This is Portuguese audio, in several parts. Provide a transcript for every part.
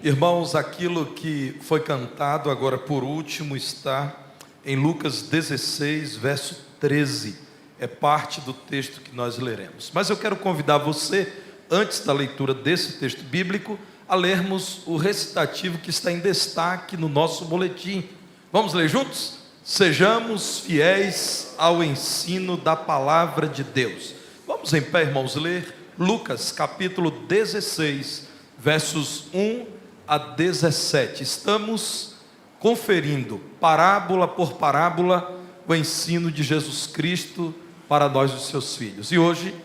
Irmãos, aquilo que foi cantado agora por último está em Lucas 16, verso 13. É parte do texto que nós leremos. Mas eu quero convidar você, antes da leitura desse texto bíblico, a lermos o recitativo que está em destaque no nosso boletim. Vamos ler juntos? Sejamos fiéis ao ensino da palavra de Deus. Vamos em pé, irmãos, ler Lucas capítulo 16, versos 1 a 17. Estamos conferindo, parábola por parábola, o ensino de Jesus Cristo para nós, os seus filhos. E hoje,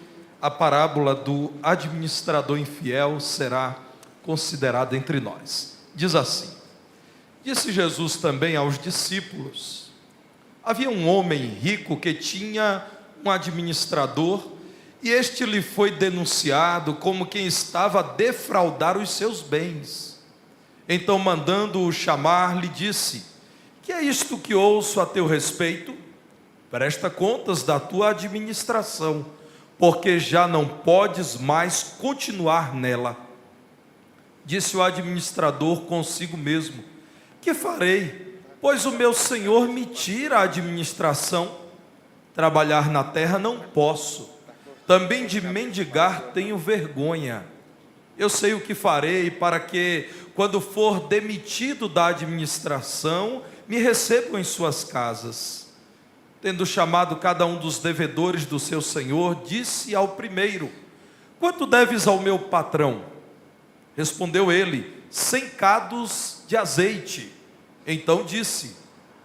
a parábola do administrador infiel será considerada entre nós. Diz assim: disse Jesus também aos discípulos: havia um homem rico que tinha um administrador, e este lhe foi denunciado como quem estava a defraudar os seus bens. Então, mandando-o chamar, lhe disse: que é isto que ouço a teu respeito? Presta contas da tua administração, porque já não podes mais continuar nela. Disse o administrador consigo mesmo: que farei? Pois o meu senhor me tira a administração. Trabalhar na terra não posso, também de mendigar tenho vergonha. Eu sei o que farei para que, quando for demitido da administração, me recebam em suas casas. Tendo chamado cada um dos devedores do seu senhor, disse ao primeiro: quanto deves ao meu patrão? Respondeu ele: 100 cados de azeite. Então disse: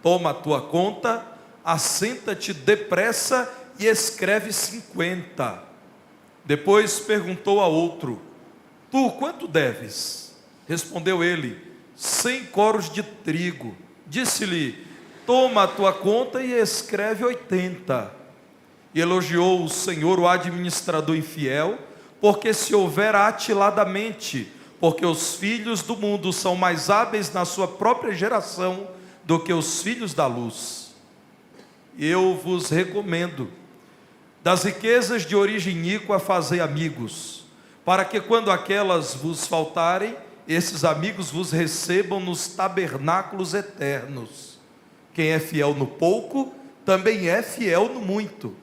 toma a tua conta, assenta-te depressa e escreve 50. Depois perguntou a outro: tu quanto deves? Respondeu ele: 100 coros de trigo. Disse-lhe: toma a tua conta e escreve 80. E elogiou o Senhor o administrador infiel, porque se houvera atiladamente, porque os filhos do mundo são mais hábeis na sua própria geração do que os filhos da luz. Eu vos recomendo, das riquezas de origem iníqua fazei amigos, para que quando aquelas vos faltarem, esses amigos vos recebam nos tabernáculos eternos. Quem é fiel no pouco, também é fiel no muito.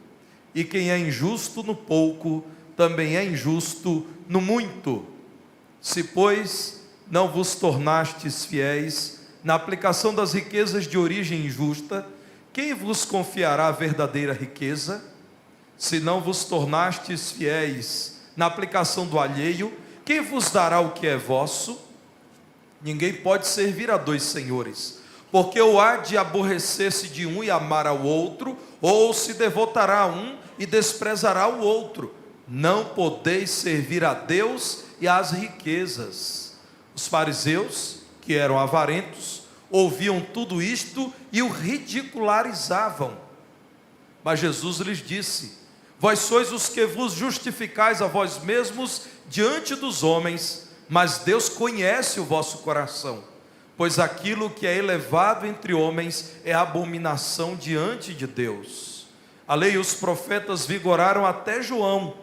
E quem é injusto no pouco, também é injusto no muito. Se, pois, não vos tornastes fiéis na aplicação das riquezas de origem injusta, quem vos confiará a verdadeira riqueza? Se não vos tornastes fiéis na aplicação do alheio, quem vos dará o que é vosso? Ninguém pode servir a dois senhores, porque ou há de aborrecer-se de um e amar ao outro, ou se devotará a um e desprezará o outro. Não podeis servir a Deus e às riquezas. Os fariseus, que eram avarentos, ouviam tudo isto e o ridicularizavam. Mas Jesus lhes disse: vós sois os que vos justificais a vós mesmos diante dos homens, mas Deus conhece o vosso coração, pois aquilo que é elevado entre homens é abominação diante de Deus. A lei e os profetas vigoraram até João.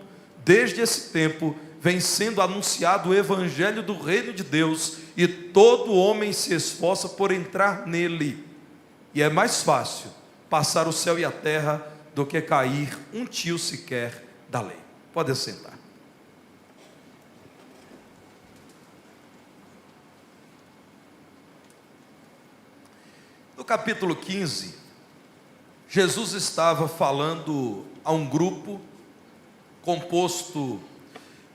Desde esse tempo vem sendo anunciado o evangelho do reino de Deus, e todo homem se esforça por entrar nele. E é mais fácil passar o céu e a terra do que cair um tio sequer da lei. Pode sentar. No capítulo 15, Jesus estava falando a um grupo composto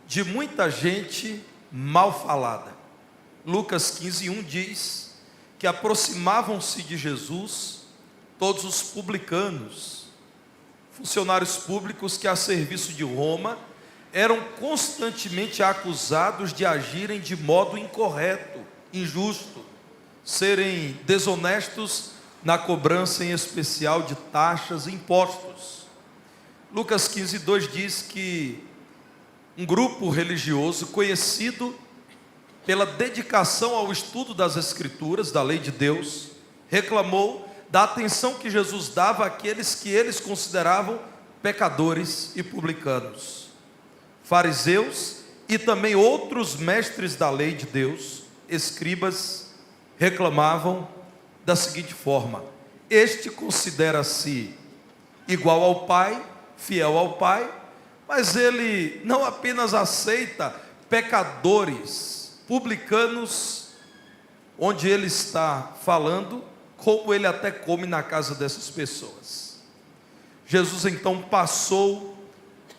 de muita gente mal falada. Lucas 15:1 diz que aproximavam-se de Jesus todos os publicanos, funcionários públicos que, a serviço de Roma, eram constantemente acusados de agirem de modo incorreto, injusto, serem desonestos na cobrança, em especial, de taxas e impostos. Lucas 15:2 diz que um grupo religioso conhecido pela dedicação ao estudo das Escrituras, da lei de Deus, reclamou da atenção que Jesus dava àqueles que eles consideravam pecadores e publicanos. Fariseus e também outros mestres da lei de Deus escribas reclamavam da seguinte forma: este considera-se igual ao Pai, fiel ao Pai, mas ele não apenas aceita pecadores, publicanos, onde ele está falando, como ele até come na casa dessas pessoas. Jesus então passou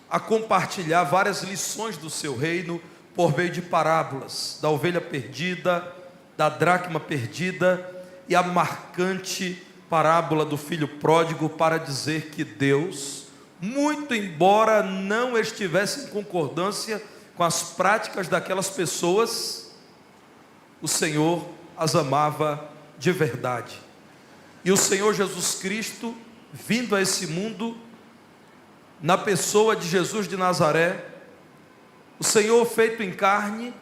a compartilhar várias lições do seu reino por meio de parábolas, da ovelha perdida, da dracma perdida e a marcante parábola do filho pródigo, para dizer que Deus, muito embora não estivesse em concordância com as práticas daquelas pessoas, o Senhor as amava de verdade. E o Senhor Jesus Cristo, vindo a esse mundo, na pessoa de Jesus de Nazaré, o Senhor feito em carne,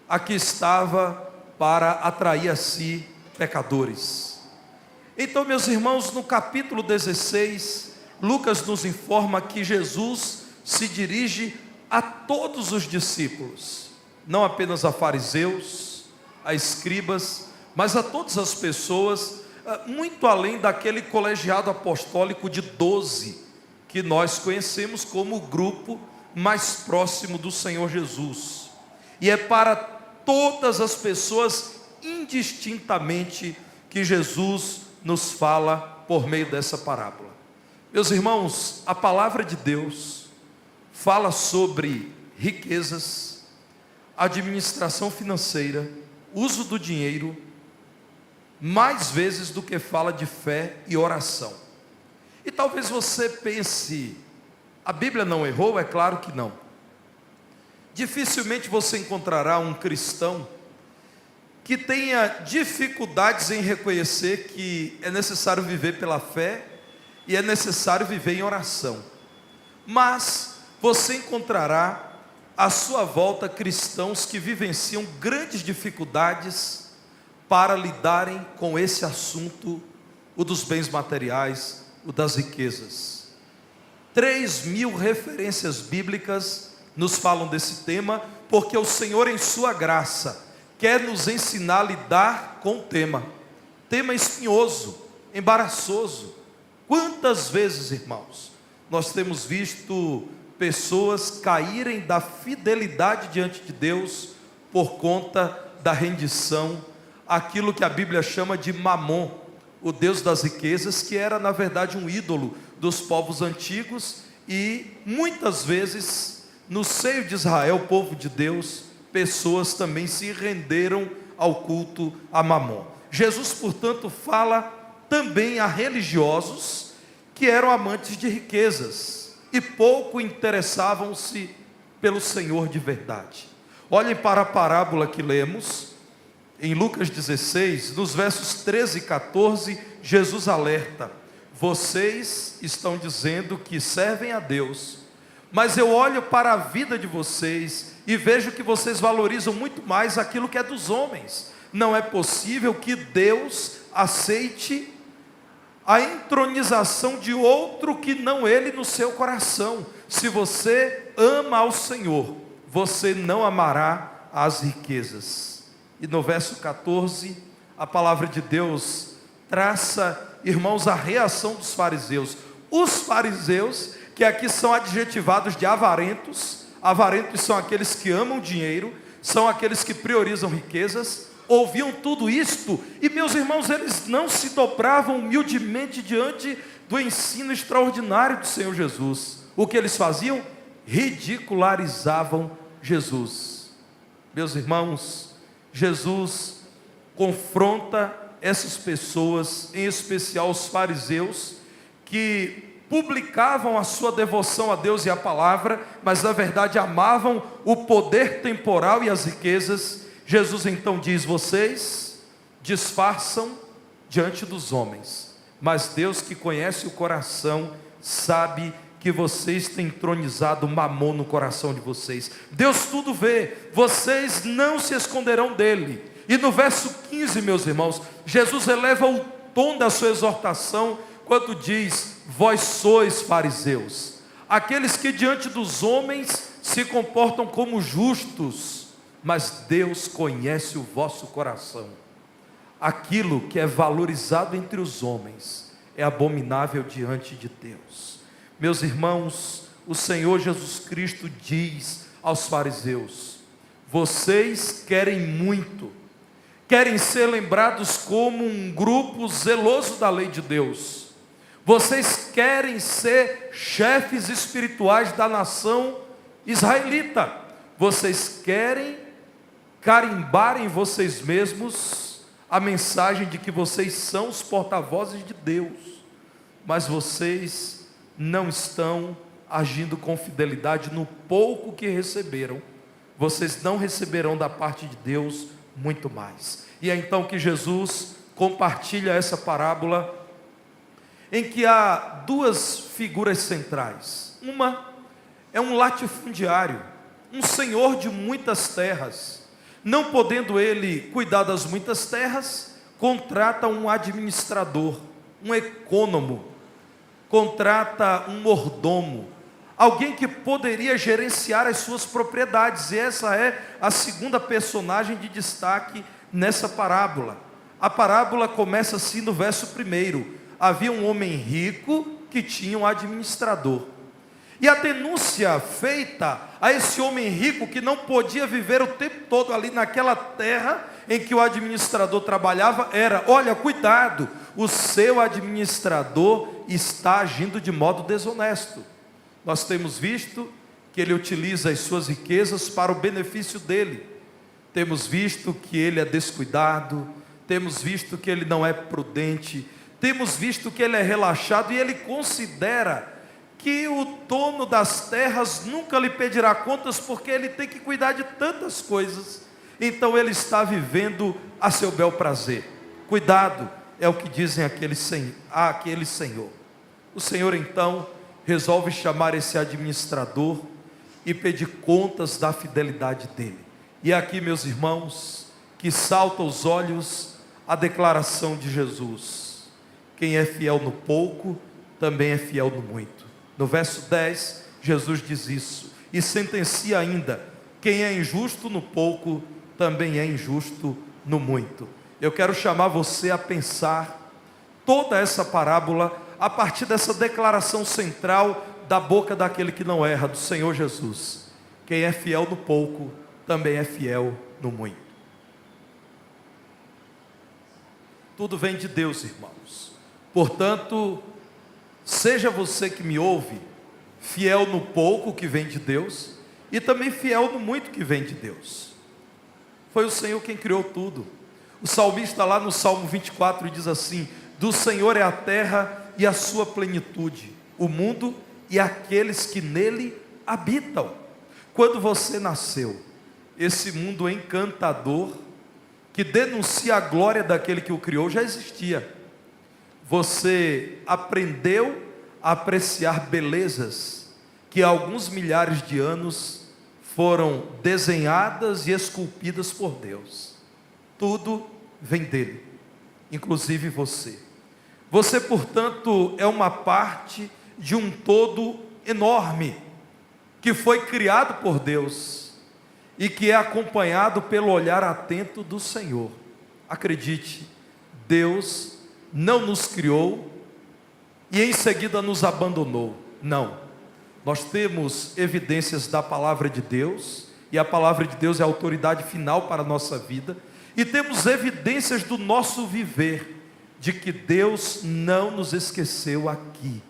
aqui estava para atrair a si pecadores. Então, meus irmãos, no capítulo 16, Lucas nos informa que Jesus se dirige a todos os discípulos, não apenas a fariseus, a escribas, mas a todas as pessoas, muito além daquele colegiado apostólico de 12, que nós conhecemos como o grupo mais próximo do Senhor Jesus. E é para todas as pessoas, indistintamente, que Jesus nos fala por meio dessa parábola. Meus irmãos, a palavra de Deus fala sobre riquezas, administração financeira, uso do dinheiro, mais vezes do que fala de fé e oração. E talvez você pense, a Bíblia não errou? É claro que não. Dificilmente você encontrará um cristão que tenha dificuldades em reconhecer que é necessário viver pela fé e é necessário viver em oração. Mas você encontrará à sua volta cristãos que vivenciam grandes dificuldades para lidarem com esse assunto, o dos bens materiais, o das riquezas. 3.000 referências bíblicas nos falam desse tema, porque o Senhor, em sua graça, quer nos ensinar a lidar com o tema espinhoso, embaraçoso. Quantas vezes, irmãos, nós temos visto pessoas caírem da fidelidade diante de Deus por conta da rendição àquilo que a Bíblia chama de Mamon, o Deus das riquezas, que era na verdade um ídolo dos povos antigos, e muitas vezes no seio de Israel, o povo de Deus, pessoas também se renderam ao culto a Mamon. Jesus, portanto, fala também a religiosos que eram amantes de riquezas e pouco interessavam-se pelo Senhor de verdade. Olhem para a parábola que lemos em Lucas 16, nos versos 13 e 14, Jesus alerta: vocês estão dizendo que servem a Deus, mas eu olho para a vida de vocês e vejo que vocês valorizam muito mais aquilo que é dos homens. Não é possível que Deus aceite a entronização de outro que não Ele no seu coração. Se você ama ao Senhor, você não amará as riquezas. E no verso 14, a palavra de Deus traça, irmãos, a reação dos fariseus. Os fariseus, que aqui são adjetivados de avarentos. Avarentos são aqueles que amam dinheiro, são aqueles que priorizam riquezas. Ouviam tudo isto, e meus irmãos, eles não se dobravam humildemente diante do ensino extraordinário do Senhor Jesus. O que eles faziam? Ridicularizavam Jesus. Meus irmãos, Jesus confronta essas pessoas, em especial os fariseus, que publicavam a sua devoção a Deus e a palavra, mas na verdade amavam o poder temporal e as riquezas. Jesus então diz: vocês disfarçam diante dos homens, mas Deus, que conhece o coração, sabe que vocês têm entronizado Mamon no coração de vocês. Deus tudo vê, vocês não se esconderão dele. E no verso 15, meus irmãos, Jesus eleva o tom da sua exortação quando diz: vós sois fariseus, aqueles que diante dos homens se comportam como justos, mas Deus conhece o vosso coração. Aquilo que é valorizado entre os homens é abominável diante de Deus. Meus irmãos, o Senhor Jesus Cristo diz aos fariseus: vocês querem muito, querem ser lembrados como um grupo zeloso da lei de Deus, vocês querem ser chefes espirituais da nação israelita, vocês querem carimbar em vocês mesmos a mensagem de que vocês são os porta-vozes de Deus, mas vocês não estão agindo com fidelidade no pouco que receberam. Vocês não receberão da parte de Deus muito mais. E é então que Jesus compartilha essa parábola, em que há duas figuras centrais. Uma é um latifundiário, um senhor de muitas terras. Não podendo ele cuidar das muitas terras, contrata um administrador, um econômico, contrata um mordomo, alguém que poderia gerenciar as suas propriedades. E essa é a segunda personagem de destaque nessa parábola. A parábola começa assim no verso 1. Havia um homem rico que tinha um administrador. E a denúncia feita a esse homem rico, que não podia viver o tempo todo ali naquela terra em que o administrador trabalhava, era: olha, cuidado, o seu administrador está agindo de modo desonesto. Nós temos visto que ele utiliza as suas riquezas para o benefício dele. Temos visto que ele é descuidado, temos visto que ele não é prudente, temos visto que ele é relaxado, e ele considera que o dono das terras nunca lhe pedirá contas, porque ele tem que cuidar de tantas coisas. Então ele está vivendo a seu bel prazer. Cuidado, é o que dizem aquele senhor. O Senhor então resolve chamar esse administrador e pedir contas da fidelidade dele. E aqui, meus irmãos, que salta aos olhos a declaração de Jesus: quem é fiel no pouco, também é fiel no muito. No verso 10, Jesus diz isso, e sentencia ainda: quem é injusto no pouco, também é injusto no muito. Eu quero chamar você a pensar toda essa parábola a partir dessa declaração central da boca daquele que não erra, do Senhor Jesus: quem é fiel no pouco, também é fiel no muito. Tudo vem de Deus, irmãos. Portanto, seja você que me ouve fiel no pouco que vem de Deus, e também fiel no muito que vem de Deus. Foi o Senhor quem criou tudo. O salmista lá no Salmo 24 diz assim: do Senhor é a terra e a sua plenitude, o mundo e aqueles que nele habitam. Quando você nasceu, esse mundo encantador, que denuncia a glória daquele que o criou, já existia. Você aprendeu a apreciar belezas que há alguns milhares de anos foram desenhadas e esculpidas por Deus. Tudo vem dele, inclusive você. Você, portanto, é uma parte de um todo enorme, que foi criado por Deus e que é acompanhado pelo olhar atento do Senhor. Acredite, Deus não nos criou e em seguida nos abandonou. Não. Nós temos evidências da palavra de Deus, e a palavra de Deus é a autoridade final para a nossa vida, e temos evidências do nosso viver, de que Deus não nos esqueceu aqui.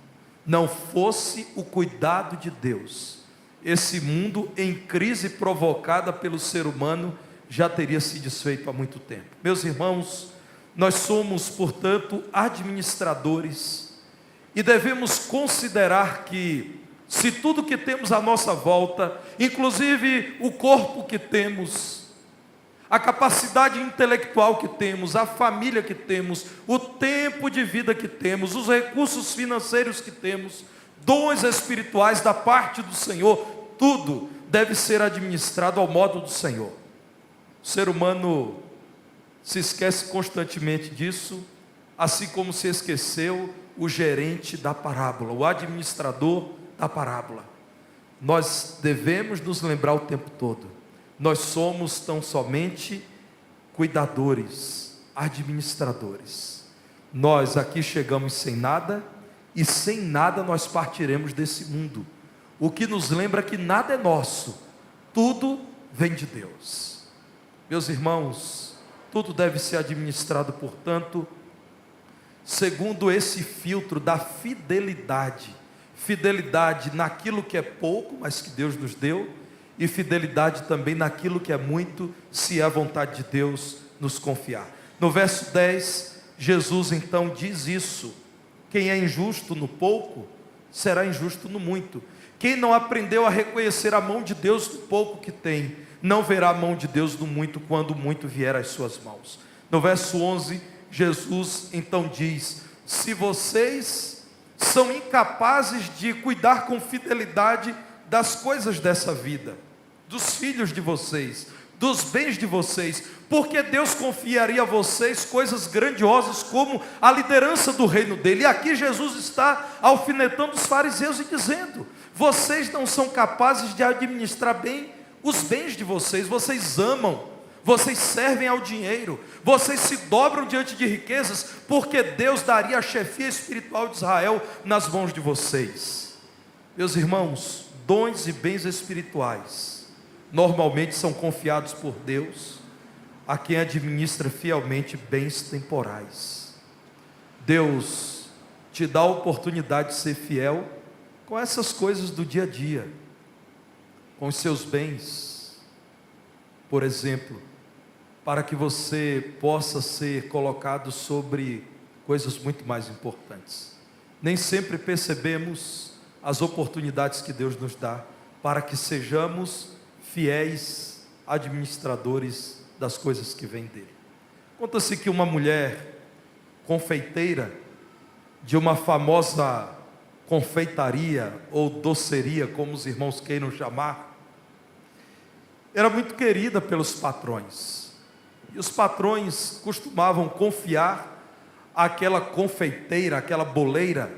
Não fosse o cuidado de Deus, esse mundo em crise provocada pelo ser humano já teria se desfeito há muito tempo. Meus irmãos, nós somos, portanto, administradores, e devemos considerar que, se tudo que temos à nossa volta, inclusive o corpo que temos, a capacidade intelectual que temos, a família que temos, o tempo de vida que temos, os recursos financeiros que temos, dons espirituais da parte do Senhor, tudo deve ser administrado ao modo do Senhor. O ser humano se esquece constantemente disso, assim como se esqueceu o gerente da parábola, o administrador da parábola. Nós devemos nos lembrar o tempo todo: nós somos tão somente cuidadores, administradores. Nós aqui chegamos sem nada, e sem nada nós partiremos desse mundo. O que nos lembra que nada é nosso, tudo vem de Deus. Meus irmãos, tudo deve ser administrado, portanto, segundo esse filtro da fidelidade. Fidelidade naquilo que é pouco, mas que Deus nos deu, e fidelidade também naquilo que é muito, se é a vontade de Deus nos confiar. No verso 10, Jesus então diz isso: quem é injusto no pouco, será injusto no muito. Quem não aprendeu a reconhecer a mão de Deus no pouco que tem, não verá a mão de Deus no muito, quando o muito vier às suas mãos. No verso 11, Jesus então diz: se vocês são incapazes de cuidar com fidelidade das coisas dessa vida, dos filhos de vocês, dos bens de vocês, porque Deus confiaria a vocês coisas grandiosas como a liderança do reino dele? E aqui Jesus está alfinetando os fariseus e dizendo: vocês não são capazes de administrar bem os bens de vocês, vocês amam, vocês servem ao dinheiro, vocês se dobram diante de riquezas, porque Deus daria a chefia espiritual de Israel nas mãos de vocês. Meus irmãos, dons e bens espirituais normalmente são confiados por Deus a quem administra fielmente bens temporais. Deus te dá a oportunidade de ser fiel com essas coisas do dia a dia, com os seus bens, por exemplo, para que você possa ser colocado sobre coisas muito mais importantes. Nem sempre percebemos as oportunidades que Deus nos dá para que sejamos fiéis administradores das coisas que vêm dele. Conta-se que uma mulher confeiteira de uma famosa confeitaria ou doceria, como os irmãos queiram chamar, era muito querida pelos patrões, e os patrões costumavam confiar àquela confeiteira, àquela boleira,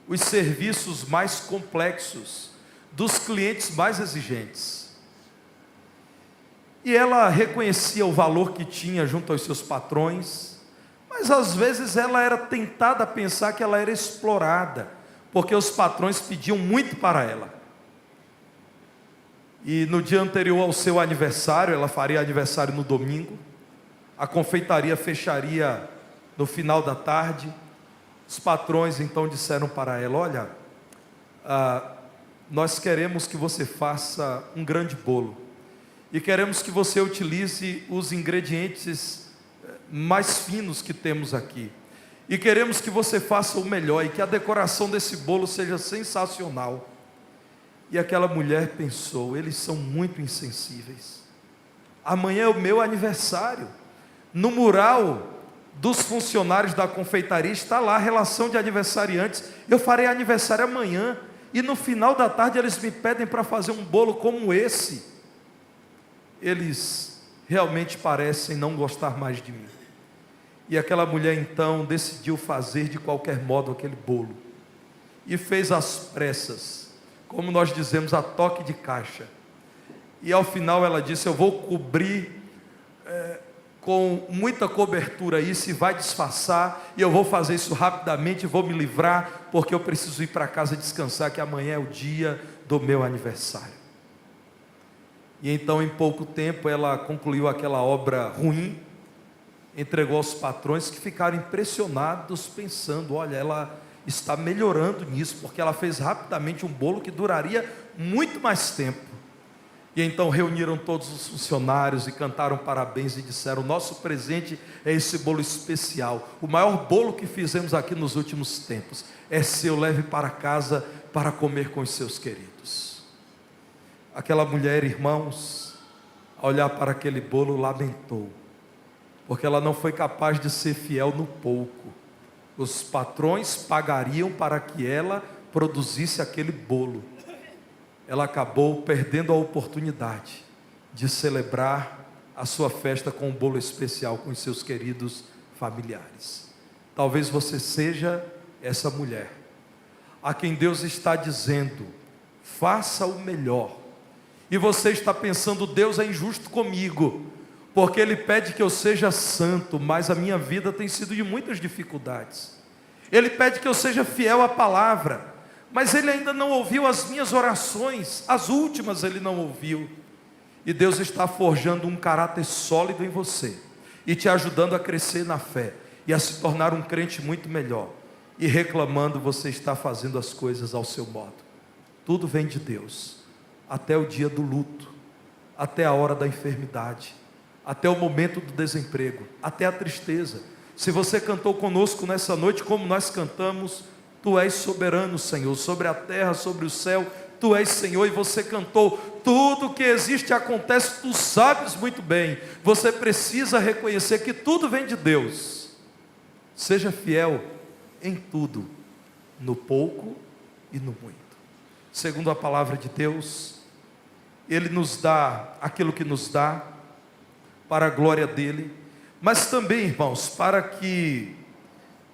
os serviços mais complexos dos clientes mais exigentes. E ela reconhecia o valor que tinha junto aos seus patrões, mas às vezes ela era tentada a pensar que ela era explorada, porque os patrões pediam muito para ela. E no dia anterior ao seu aniversário, ela faria aniversário no domingo, a confeitaria fecharia no final da tarde. Os patrões então disseram para ela: olha, nós queremos que você faça um grande bolo, e queremos que você utilize os ingredientes mais finos que temos aqui, e queremos que você faça o melhor, e que a decoração desse bolo seja sensacional. E aquela mulher pensou: eles são muito insensíveis, amanhã é o meu aniversário, no mural dos funcionários da confeitaria está lá a relação de aniversariantes, eu farei aniversário amanhã, e no final da tarde eles me pedem para fazer um bolo como esse. Eles realmente parecem não gostar mais de mim. E aquela mulher então decidiu fazer de qualquer modo aquele bolo, e fez às pressas, como nós dizemos, a toque de caixa. E ao final ela disse: eu vou cobrir com muita cobertura isso, e vai disfarçar, e eu vou fazer isso rapidamente, vou me livrar, porque eu preciso ir para casa descansar, que amanhã é o dia do meu aniversário. E então, em pouco tempo, ela concluiu aquela obra ruim, entregou aos patrões, que ficaram impressionados, pensando: olha, ela está melhorando nisso, porque ela fez rapidamente um bolo que duraria muito mais tempo. E então reuniram todos os funcionários e cantaram parabéns e disseram: nosso presente é esse bolo especial, o maior bolo que fizemos aqui nos últimos tempos, é seu, leve para casa para comer com os seus queridos. Aquela mulher, irmãos, ao olhar para aquele bolo, lamentou, porque ela não foi capaz de ser fiel no pouco. Os patrões pagariam para que ela produzisse aquele bolo. Ela acabou perdendo a oportunidade de celebrar a sua festa com um bolo especial com os seus queridos familiares. Talvez você seja essa mulher, a quem Deus está dizendo: faça o melhor, e você está pensando: Deus é injusto comigo, porque Ele pede que eu seja santo, mas a minha vida tem sido de muitas dificuldades. Ele pede que eu seja fiel à palavra, mas Ele ainda não ouviu as minhas orações, as últimas Ele não ouviu. E Deus está forjando um caráter sólido em você, e te ajudando a crescer na fé, e a se tornar um crente muito melhor. E reclamando, você está fazendo as coisas ao seu modo. Tudo vem de Deus, até o dia do luto, até a hora da enfermidade, até o momento do desemprego, até a tristeza. Se você cantou conosco nessa noite, como nós cantamos: Tu és soberano, Senhor, sobre a terra, sobre o céu, Tu és Senhor. E você cantou: tudo que existe acontece, Tu sabes muito bem. Você precisa reconhecer que tudo vem de Deus. Seja fiel em tudo, no pouco e no muito. Segundo a palavra de Deus, Ele nos dá aquilo que nos dá, para a glória dEle, mas também, irmãos, para que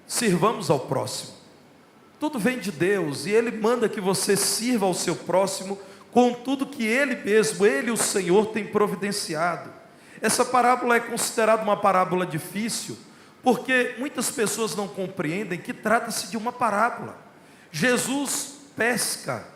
sirvamos ao próximo. Tudo vem de Deus, e Ele manda que você sirva ao seu próximo com tudo que Ele mesmo, Ele, o Senhor, tem providenciado. Essa parábola é considerada uma parábola difícil, porque muitas pessoas não compreendem que trata-se de uma parábola. Jesus pesca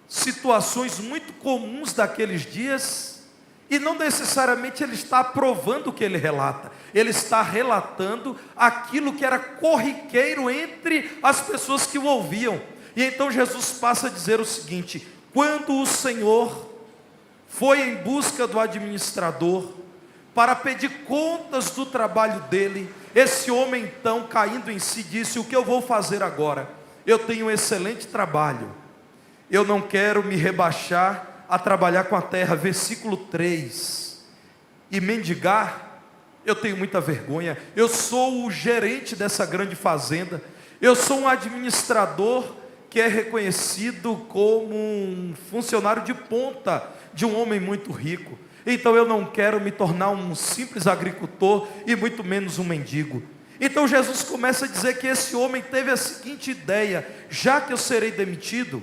situações muito comuns daqueles dias, e não necessariamente Ele está aprovando o que Ele relata. Ele está relatando aquilo que era corriqueiro entre as pessoas que o ouviam. E então Jesus passa a dizer o seguinte: quando o Senhor foi em busca do administrador para pedir contas do trabalho dele, esse homem então, caindo em si, disse: o que eu vou fazer agora? Eu tenho um excelente trabalho, eu não quero me rebaixar a trabalhar com a terra. Versículo 3, e mendigar, eu tenho muita vergonha. Eu sou o gerente dessa grande fazenda, eu sou um administrador que é reconhecido como um funcionário de ponta de um homem muito rico. Então eu não quero me tornar um simples agricultor, e muito menos um mendigo. Então Jesus começa a dizer que esse homem teve a seguinte ideia: já que eu serei demitido,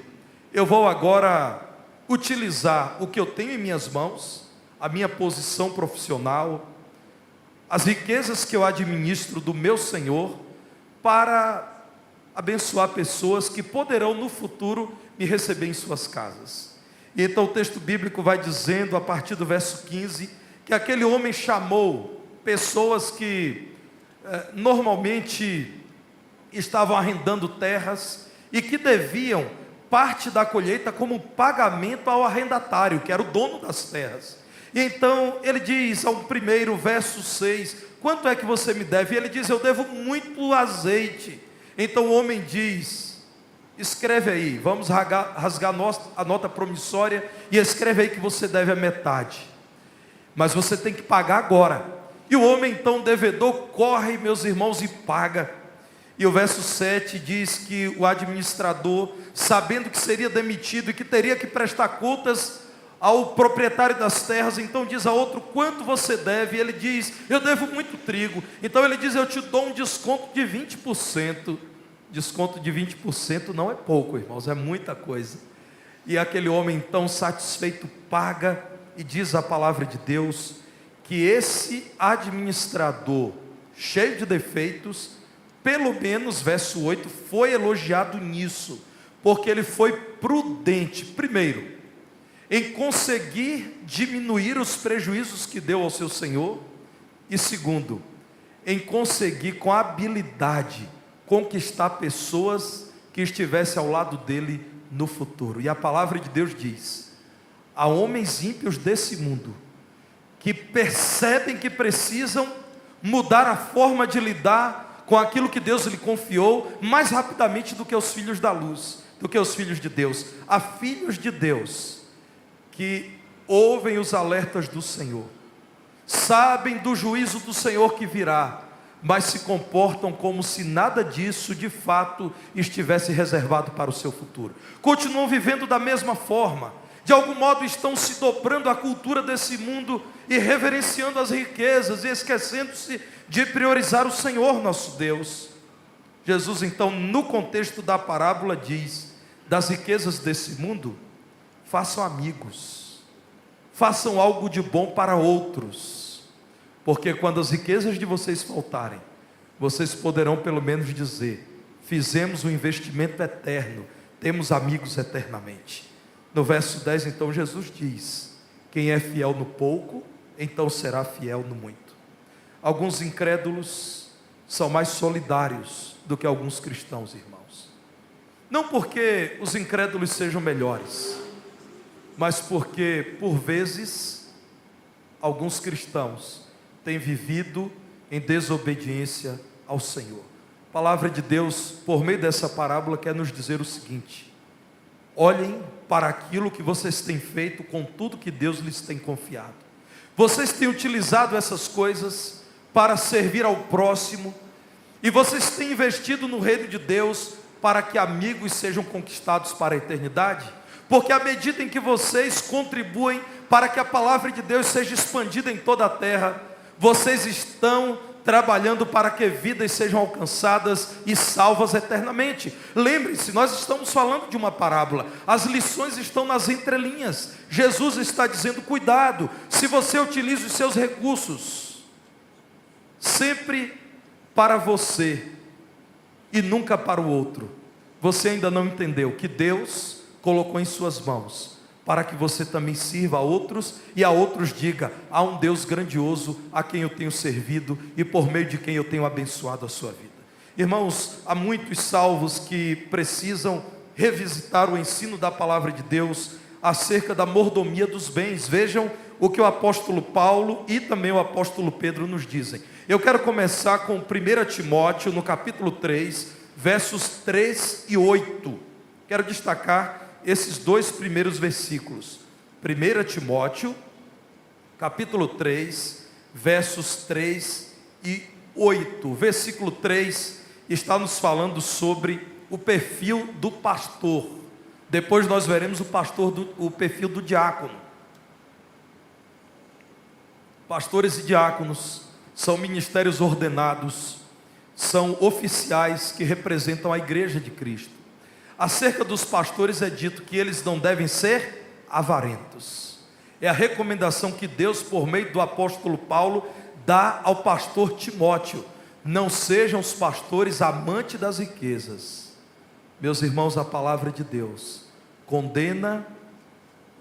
eu vou agora utilizar o que eu tenho em minhas mãos, a minha posição profissional, as riquezas que eu administro do meu Senhor, para abençoar pessoas que poderão no futuro me receber em suas casas. E então o texto bíblico vai dizendo, a partir do verso 15, que aquele homem chamou pessoas que normalmente estavam arrendando terras, e que deviam parte da colheita como pagamento ao arrendatário, que era o dono das terras. E então ele diz ao primeiro, verso 6, quanto é que você me deve? E ele diz: eu devo muito azeite. Então o homem diz: escreve aí, vamos rasgar a nota promissória, e escreve aí que você deve a metade, mas você tem que pagar agora. E o homem então, devedor, corre, meus irmãos, e paga. E o verso 7 diz que o administrador, sabendo que seria demitido e que teria que prestar contas ao proprietário das terras, então diz a outro: quanto você deve? E ele diz: eu devo muito trigo. Então ele diz: eu te dou um desconto de 20%. Desconto de 20% não é pouco, irmãos, é muita coisa. E aquele homem então, satisfeito, paga. E diz a palavra de Deus que esse administrador, cheio de defeitos, pelo menos, verso 8, foi elogiado nisso, porque ele foi prudente, primeiro, em conseguir diminuir os prejuízos que deu ao seu senhor, e segundo, em conseguir com habilidade conquistar pessoas que estivessem ao lado dele no futuro. E a palavra de Deus diz: há homens ímpios desse mundo que percebem que precisam mudar a forma de lidar com aquilo que Deus lhe confiou mais rapidamente do que os filhos da luz, do que os filhos de Deus. Há filhos de Deus que ouvem os alertas do Senhor, sabem do juízo do Senhor que virá, mas se comportam como se nada disso de fato estivesse reservado para o seu futuro. Continuam vivendo da mesma forma, de algum modo estão se dobrando à cultura desse mundo e reverenciando as riquezas e esquecendo-se de priorizar o Senhor nosso Deus. Jesus então, no contexto da parábola, diz: das riquezas desse mundo, façam amigos. façam algo de bom para outros, porque quando as riquezas de vocês faltarem, vocês poderão pelo menos dizer: fizemos um investimento eterno, temos amigos eternamente. No verso 10, então, Jesus diz: quem é fiel no pouco, então será fiel no muito. Alguns incrédulos são mais solidários do que alguns cristãos, irmãos. Não porque os incrédulos sejam melhores, mas porque, por vezes, alguns cristãos têm vivido em desobediência ao Senhor. A palavra de Deus, por meio dessa parábola, quer nos dizer o seguinte: olhem para aquilo que vocês têm feito com tudo que Deus lhes tem confiado. Vocês têm utilizado essas coisas para servir ao próximo, e vocês têm investido no reino de Deus para que amigos sejam conquistados para a eternidade, porque à medida em que vocês contribuem para que a palavra de Deus seja expandida em toda a terra, vocês estão trabalhando para que vidas sejam alcançadas e salvas eternamente. Lembre-se, nós estamos falando de uma parábola, as lições estão nas entrelinhas. Jesus está dizendo: cuidado, se você utiliza os seus recursos sempre para você e nunca para o outro, você ainda não entendeu que Deus colocou em suas mãos para que você também sirva a outros, e a outros diga: há um Deus grandioso a quem eu tenho servido e por meio de quem eu tenho abençoado a sua vida. Irmãos, há muitos salvos que precisam revisitar o ensino da palavra de Deus acerca da mordomia dos bens. Vejam o que o apóstolo Paulo e também o apóstolo Pedro nos dizem. Eu quero começar com 1 Timóteo, no capítulo 3, versos 3 e 8. Quero destacar esses dois primeiros versículos. 1 Timóteo, capítulo 3, versos 3 e 8. Versículo 3 está nos falando sobre o perfil do pastor. Depois nós veremos o perfil do diácono. Pastores e diáconos são ministérios ordenados, são oficiais que representam a igreja de Cristo. Acerca dos pastores é dito que eles não devem ser avarentos. É a recomendação que Deus, por meio do apóstolo Paulo, dá ao pastor Timóteo: não sejam os pastores amantes das riquezas. Meus irmãos, a palavra de Deus condena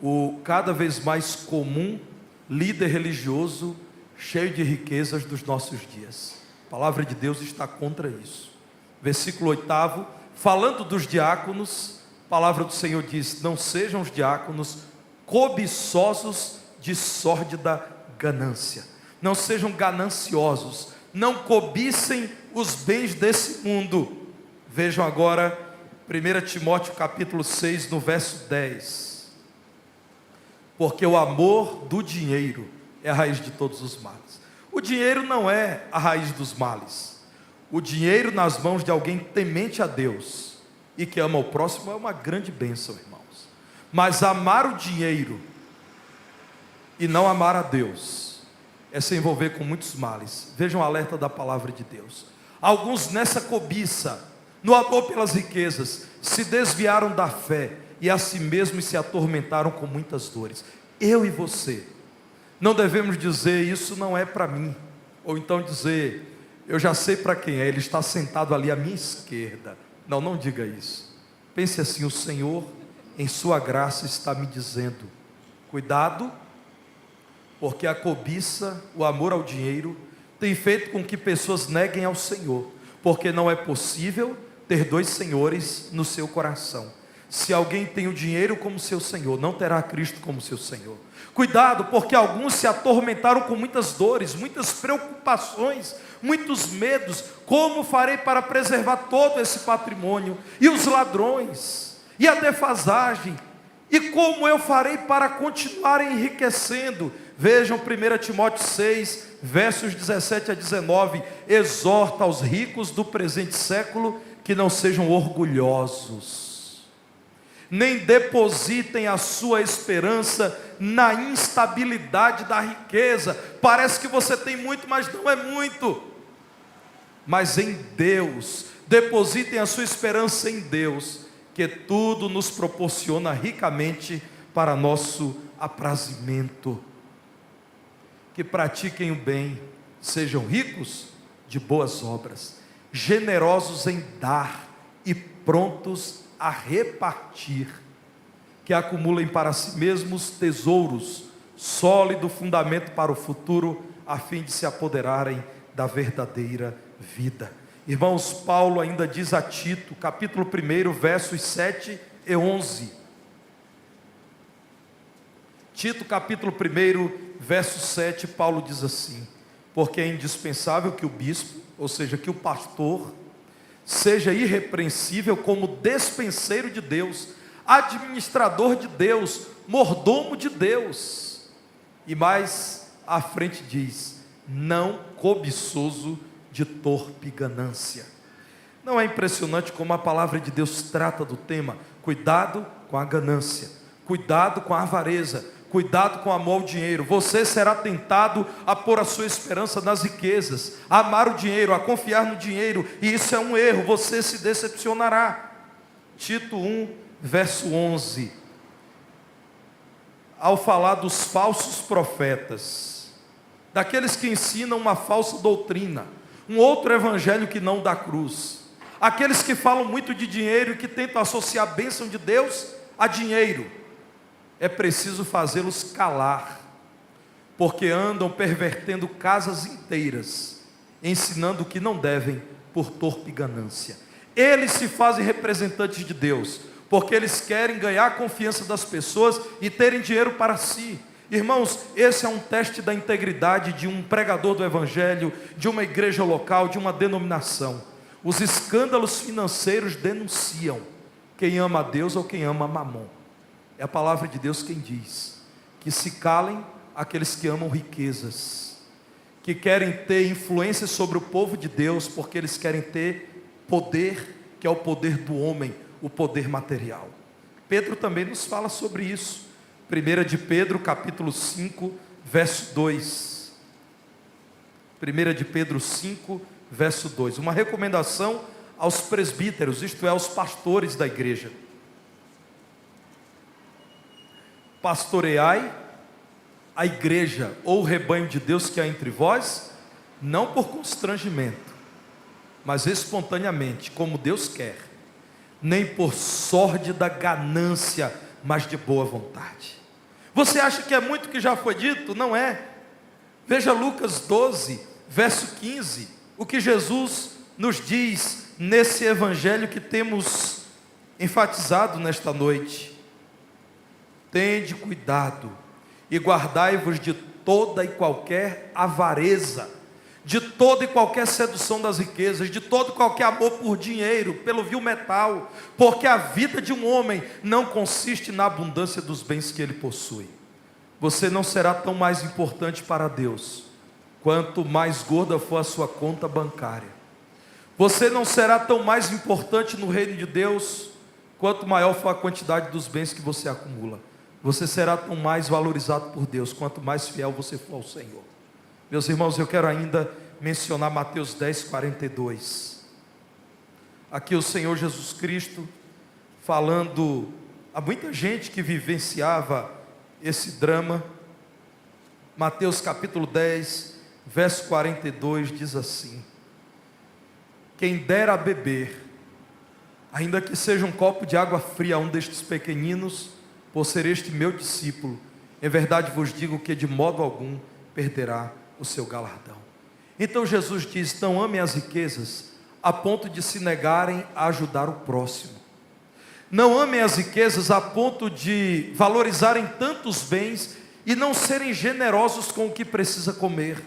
o cada vez mais comum líder religioso cheio de riquezas dos nossos dias. A palavra de Deus está contra isso. Versículo 8, falando dos diáconos, a palavra do Senhor diz: não sejam os diáconos cobiçosos de sórdida ganância. Não sejam gananciosos, não cobicem os bens desse mundo. Vejam agora 1 Timóteo capítulo 6, no verso 10. Porque o amor do dinheiro é a raiz de todos os males. O dinheiro não é a raiz dos males. O dinheiro nas mãos de alguém temente a Deus e que ama o próximo é uma grande bênção, irmãos. Mas amar o dinheiro e não amar a Deus é se envolver com muitos males. Vejam o alerta da palavra de Deus. Alguns nessa cobiça, no amor pelas riquezas, se desviaram da fé e a si mesmos se atormentaram com muitas dores. Eu e você não devemos dizer: isso não é para mim, ou então dizer: eu já sei para quem é, ele está sentado ali à minha esquerda. Não, não diga isso. Pense assim: o Senhor em sua graça está me dizendo: cuidado, porque a cobiça, o amor ao dinheiro tem feito com que pessoas neguem ao Senhor, porque não é possível ter dois senhores no seu coração. Se alguém tem o dinheiro como seu Senhor, não terá Cristo como seu Senhor. Cuidado, porque alguns se atormentaram com muitas dores, muitas preocupações, muitos medos. Como farei para preservar todo esse patrimônio? E os ladrões? E a defasagem? E como eu farei para continuar enriquecendo? Vejam 1 Timóteo 6, versos 17 a 19. Exorta aos ricos do presente século que não sejam orgulhosos, nem depositem a sua esperança na instabilidade da riqueza. Parece que você tem muito, mas não é muito. Mas em Deus, depositem a sua esperança em Deus, que tudo nos proporciona ricamente para nosso aprazimento. Que pratiquem o bem, sejam ricos de boas obras, generosos em dar e prontos a repartir, que acumulem para si mesmos tesouros, sólido fundamento para o futuro, a fim de se apoderarem da verdadeira vida. Irmãos, Paulo ainda diz a Tito, capítulo 1, versos 7 e 11. Tito, capítulo 1, verso 7, Paulo diz assim: porque é indispensável que o bispo, ou seja, que o pastor, seja irrepreensível como despenseiro de Deus, administrador de Deus, mordomo de Deus. E mais à frente diz: não cobiçoso de torpe ganância. Não é impressionante como a palavra de Deus trata do tema? Cuidado com a ganância, cuidado com a avareza, cuidado com o amor ao dinheiro. Você será tentado a pôr a sua esperança nas riquezas, a amar o dinheiro, a confiar no dinheiro, e isso é um erro, você se decepcionará. Tito 1, verso 11, ao falar dos falsos profetas, daqueles que ensinam uma falsa doutrina, um outro evangelho que não da cruz, aqueles que falam muito de dinheiro e que tentam associar a bênção de Deus a dinheiro, é preciso fazê-los calar, porque andam pervertendo casas inteiras, ensinando o que não devem por torpe ganância. Eles se fazem representantes de Deus, porque eles querem ganhar a confiança das pessoas e terem dinheiro para si. Irmãos, esse é um teste da integridade de um pregador do evangelho, de uma igreja local, de uma denominação. Os escândalos financeiros denunciam quem ama a Deus ou quem ama a Mamon. É a palavra de Deus quem diz que se calem aqueles que amam riquezas, que querem ter influência sobre o povo de Deus, porque eles querem ter poder, que é o poder do homem, o poder material. Pedro também nos fala sobre isso. 1 de Pedro, capítulo 5, verso 2. 1 de Pedro 5, verso 2. Uma recomendação aos presbíteros, isto é, aos pastores da igreja. Pastoreai a igreja ou o rebanho de Deus que há entre vós, não por constrangimento, mas espontaneamente, como Deus quer, nem por sórdida ganância, mas de boa vontade. Você acha que é muito que já foi dito? Não é. Veja Lucas 12, verso 15, o que Jesus nos diz nesse evangelho que temos enfatizado nesta noite. Tende cuidado e guardai-vos de toda e qualquer avareza, de toda e qualquer sedução das riquezas, de todo e qualquer amor por dinheiro, pelo vil metal, porque a vida de um homem não consiste na abundância dos bens que ele possui. Você não será tão mais importante para Deus, quanto mais gorda for a sua conta bancária. Você não será tão mais importante no reino de Deus, quanto maior for a quantidade dos bens que você acumula. Você será tão mais valorizado por Deus, quanto mais fiel você for ao Senhor. Meus irmãos, eu quero ainda mencionar Mateus 10, 42. Aqui o Senhor Jesus Cristo falando a muita gente que vivenciava esse drama. Mateus capítulo 10, verso 42 diz assim: quem der a beber, ainda que seja um copo de água fria a um destes pequeninos, por ser este meu discípulo, em verdade vos digo que de modo algum perderá o seu galardão. Então Jesus diz: não amem as riquezas a ponto de se negarem a ajudar o próximo. Não amem as riquezas a ponto de valorizarem tantos bens e não serem generosos com o que precisa comer,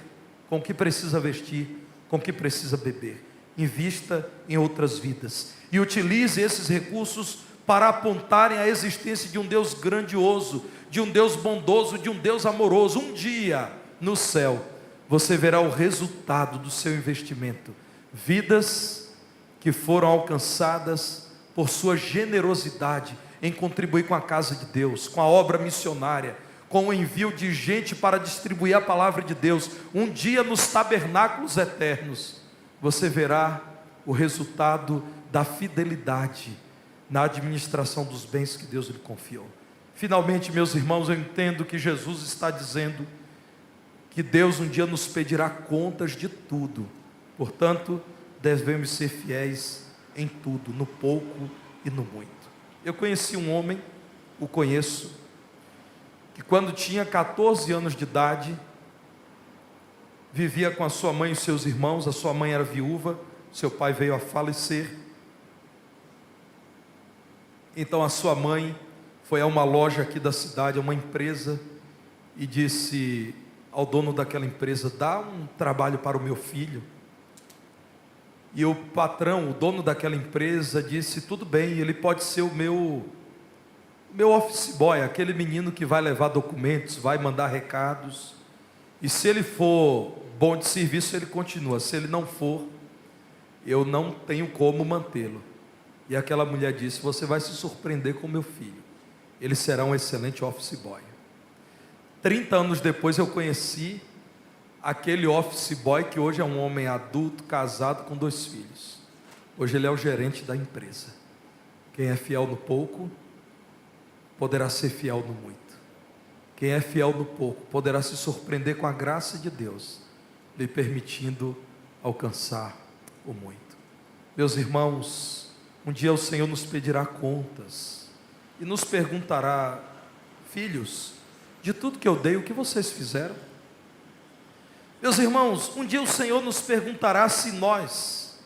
com o que precisa vestir, com o que precisa beber. Invista em outras vidas e utilize esses recursos para apontarem a existência de um Deus grandioso, de um Deus bondoso, de um Deus amoroso. Um dia, no céu, você verá o resultado do seu investimento. Vidas que foram alcançadas por sua generosidade em contribuir com a casa de Deus, com a obra missionária, com o envio de gente para distribuir a palavra de Deus. Um dia nos tabernáculos eternos, você verá o resultado da fidelidade na administração dos bens que Deus lhe confiou. Finalmente, meus irmãos, eu entendo que Jesus está dizendo que Deus um dia nos pedirá contas de tudo. Portanto, devemos ser fiéis em tudo, no pouco e no muito. Eu conheci um homem, o conheço, que quando tinha 14 anos de idade, vivia com a sua mãe e seus irmãos. A sua mãe era viúva, seu pai veio a falecer. Então a sua mãe foi a uma loja aqui da cidade, a uma empresa, e disse ao dono daquela empresa: dá um trabalho para o meu filho. E o patrão, o dono daquela empresa, disse: tudo bem, ele pode ser o meu office boy, aquele menino que vai levar documentos, vai mandar recados, e se ele for bom de serviço, ele continua. Se ele não for, eu não tenho como mantê-lo. E aquela mulher disse: você vai se surpreender com meu filho, ele será um excelente office boy. 30 anos depois eu conheci aquele office boy, que hoje é um homem adulto, casado com 2 filhos. Hoje ele é o gerente da empresa. Quem é fiel no pouco, poderá ser fiel no muito. Quem é fiel no pouco, poderá se surpreender com a graça de Deus, lhe permitindo alcançar o muito. Meus irmãos, um dia o Senhor nos pedirá contas, e nos perguntará: filhos, de tudo que eu dei, o que vocês fizeram? Meus irmãos, um dia o Senhor nos perguntará se nós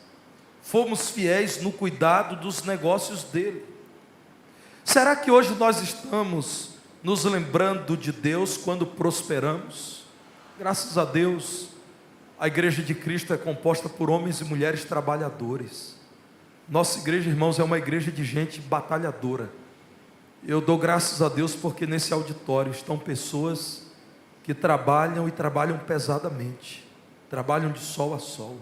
fomos fiéis no cuidado dos negócios dele. Será que hoje nós estamos nos lembrando de Deus quando prosperamos? Graças a Deus, a igreja de Cristo é composta por homens e mulheres trabalhadores. Nossa igreja, irmãos, é uma igreja de gente batalhadora. Eu dou graças a Deus porque nesse auditório estão pessoas que trabalham, e trabalham pesadamente, trabalham de sol a sol.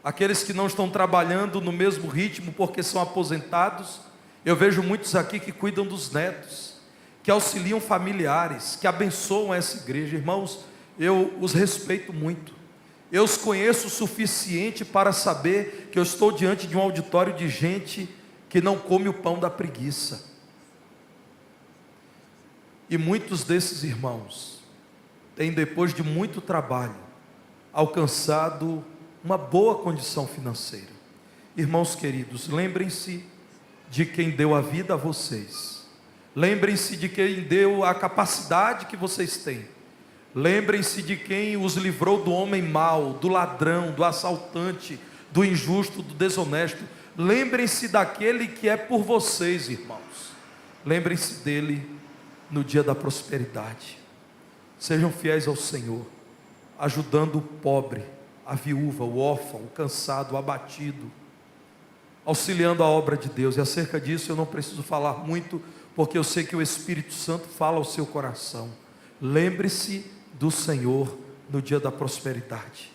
Aqueles que não estão trabalhando no mesmo ritmo porque são aposentados, eu vejo muitos aqui que cuidam dos netos, que auxiliam familiares, que abençoam essa igreja. Irmãos, eu os respeito muito, eu os conheço o suficiente para saber que eu estou diante de um auditório de gente que não come o pão da preguiça. E muitos desses irmãos têm, depois de muito trabalho, alcançado uma boa condição financeira. Irmãos queridos, lembrem-se de quem deu a vida a vocês. Lembrem-se de quem deu a capacidade que vocês têm. Lembrem-se de quem os livrou do homem mau, do ladrão, do assaltante, do injusto, do desonesto. Lembrem-se daquele que é por vocês, irmãos. Lembrem-se dele no dia da prosperidade. Sejam fiéis ao Senhor, ajudando o pobre, a viúva, o órfão, o cansado, o abatido, auxiliando a obra de Deus. E acerca disso eu não preciso falar muito, porque eu sei que o Espírito Santo fala ao seu coração. Lembre-se do Senhor no dia da prosperidade,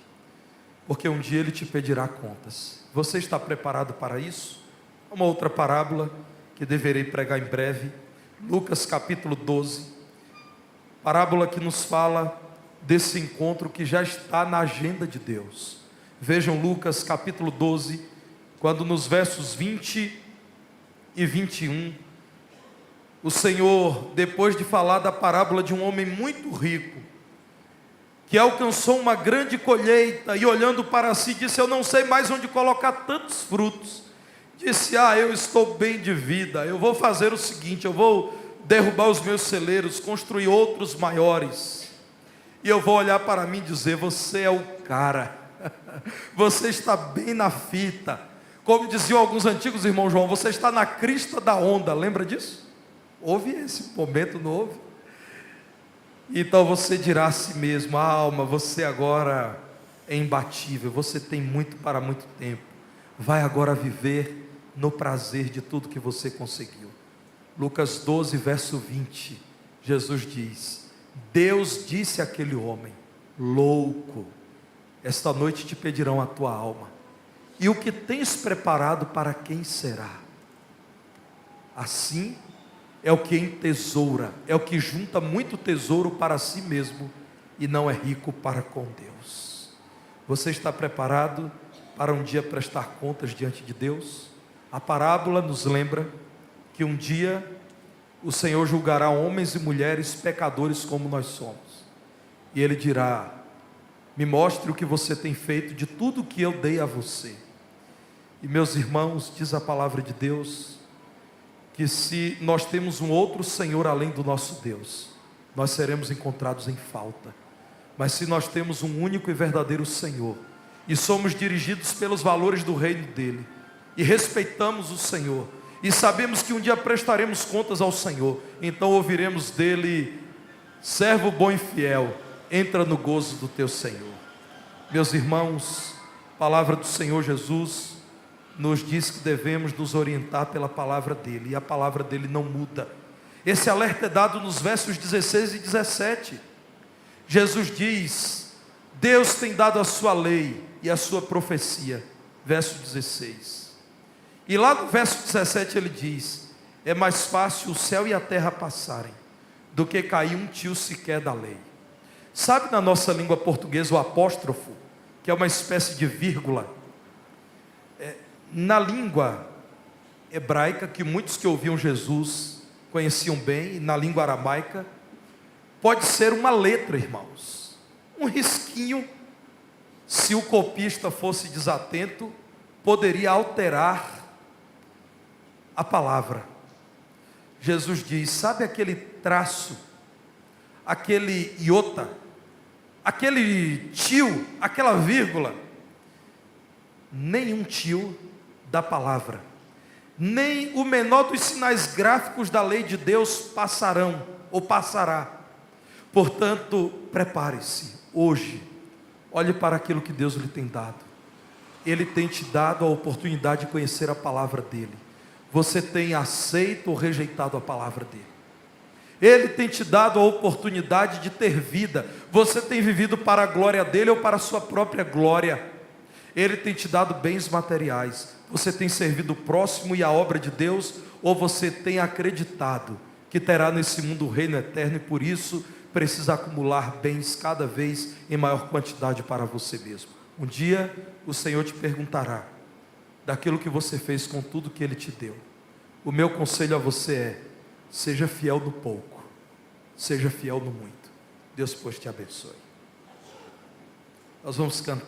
porque um dia Ele te pedirá contas. Você está preparado para isso? Uma outra parábola que deverei pregar em breve, Lucas capítulo 12, parábola que nos fala desse encontro que já está na agenda de Deus. Vejam Lucas capítulo 12, quando nos versos 20 e 21, o Senhor, depois de falar da parábola de um homem muito rico, que alcançou uma grande colheita, e olhando para si, disse: eu não sei mais onde colocar tantos frutos. Disse: eu estou bem de vida, eu vou fazer o seguinte, eu vou derrubar os meus celeiros, construir outros maiores, e eu vou olhar para mim e dizer: você é o cara, você está bem na fita, como diziam alguns antigos irmãos João, você está na crista da onda. Lembra disso? Houve esse momento, não houve? Então você dirá a si mesmo: alma, você agora é imbatível, você tem muito para muito tempo, vai agora viver no prazer de tudo que você conseguiu. Lucas 12, verso 20, Jesus diz: Deus disse àquele homem: louco, esta noite te pedirão a tua alma, e o que tens preparado para quem será? Assim é o que entesoura, é o que junta muito tesouro para si mesmo e não é rico para com Deus. Você está preparado para um dia prestar contas diante de Deus? A parábola nos lembra que um dia o Senhor julgará homens e mulheres pecadores como nós somos. E Ele dirá: me mostre o que você tem feito de tudo que eu dei a você. E meus irmãos, diz a palavra de Deus, que se nós temos um outro Senhor além do nosso Deus, nós seremos encontrados em falta. Mas se nós temos um único e verdadeiro Senhor, e somos dirigidos pelos valores do reino dele, e respeitamos o Senhor, e sabemos que um dia prestaremos contas ao Senhor, então ouviremos dele: servo bom e fiel, entra no gozo do teu Senhor. Meus irmãos, a palavra do Senhor Jesus nos diz que devemos nos orientar pela palavra dele, e a palavra dele não muda. Esse alerta é dado nos versos 16 e 17. Jesus diz: Deus tem dado a sua lei e a sua profecia. Verso 16. E lá no verso 17 ele diz: é mais fácil o céu e a terra passarem do que cair um tio sequer da lei. Sabe, na nossa língua portuguesa, o apóstrofo, que é uma espécie de vírgula, na língua hebraica, que muitos que ouviam Jesus conheciam bem, e na língua aramaica, pode ser uma letra, irmãos, um risquinho. Se o copista fosse desatento, poderia alterar a palavra. Jesus diz: sabe aquele traço, aquele iota, aquele tio, aquela vírgula? Nenhum tio da palavra, nem o menor dos sinais gráficos da lei de Deus passarão ou passará. Portanto, prepare-se hoje, olhe para aquilo que Deus lhe tem dado. Ele tem te dado a oportunidade de conhecer a palavra dele. Você tem aceito ou rejeitado a palavra dele? Ele tem te dado a oportunidade de ter vida. Você tem vivido para a glória dele ou para a sua própria glória? Ele tem te dado bens materiais. Você tem servido o próximo e a obra de Deus? Ou você tem acreditado que terá nesse mundo o reino eterno e por isso precisa acumular bens cada vez em maior quantidade para você mesmo? Um dia o Senhor te perguntará daquilo que você fez com tudo que Ele te deu. O meu conselho a você é: seja fiel no pouco, seja fiel no muito. Deus, pois, te abençoe. Nós vamos cantar.